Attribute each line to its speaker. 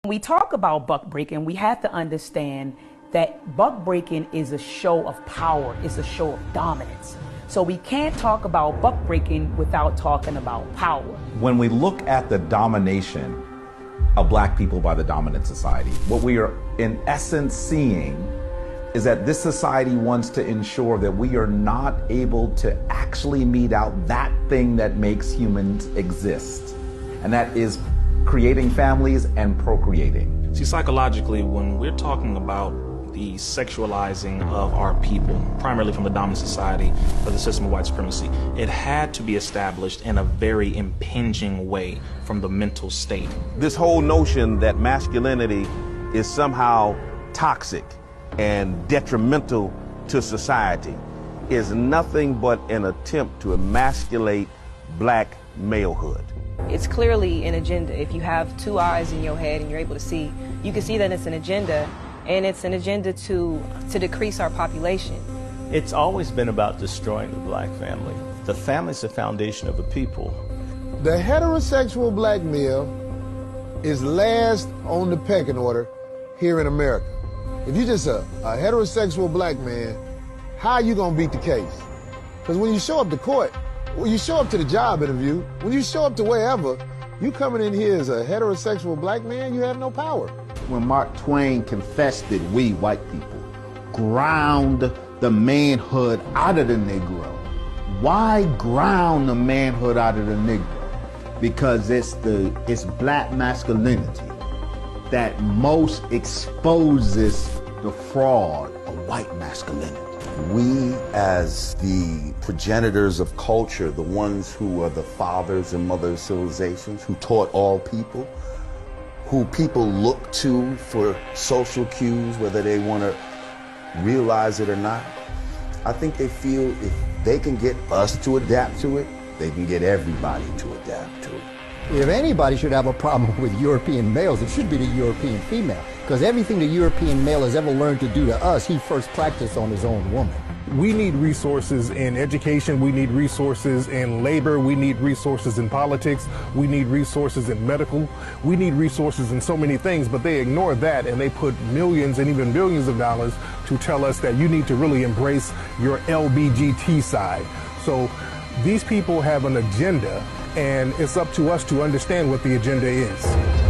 Speaker 1: When we talk about buck breaking, we have to understand that buck breaking is a show of power, it's a show of dominance. So we can't talk about buck breaking without talking about power.
Speaker 2: When we look at the domination of black people by the dominant society, what we are in essence seeing is that this society wants to ensure that we are not able to actually mete out that thing that makes humans exist, and that is creating families and procreating.
Speaker 3: See, psychologically, when we're talking about the sexualizing of our people, primarily from the dominant society of the system of white supremacy, it had to be established in a very impinging way from the mental state.
Speaker 4: This whole notion that masculinity is somehow toxic and detrimental to society is nothing but an attempt to emasculate black malehood.
Speaker 5: It's clearly an agenda. If you have two eyes in your head and you're able to see, you can see that it's an agenda, and it's an agenda to decrease our population.
Speaker 6: It's always been about destroying the black family. The family is the foundation of a people.
Speaker 7: The heterosexual black male is last on the pecking order here in America. If you're just a heterosexual black man, how are you gonna beat the case? Because when you show up to court, when you show up to the job interview, when you show up to wherever, you coming in here as a heterosexual black man, you have no power.
Speaker 8: When Mark Twain confessed that we, white people, ground the manhood out of the Negro. Why ground the manhood out of the Negro? Because it's black masculinity that most exposes the fraud of white masculinity.
Speaker 9: We, as the progenitors of culture, the ones who are the fathers and mothers of civilizations, who taught all people, who people look to for social cues, whether they want to realize it or not, I think they feel if they can get us to adapt to it, they can get everybody to adapt to it.
Speaker 10: If anybody should have a problem with European males, it should be the European female. Because everything the European male has ever learned to do to us, he first practiced on his own woman.
Speaker 11: We need resources in education, we need resources in labor, we need resources in politics, we need resources in medical, we need resources in so many things, but they ignore that and they put millions and even billions of dollars to tell us that you need to really embrace your LBGT side. So these people have an agenda, and it's up to us to understand what the agenda is.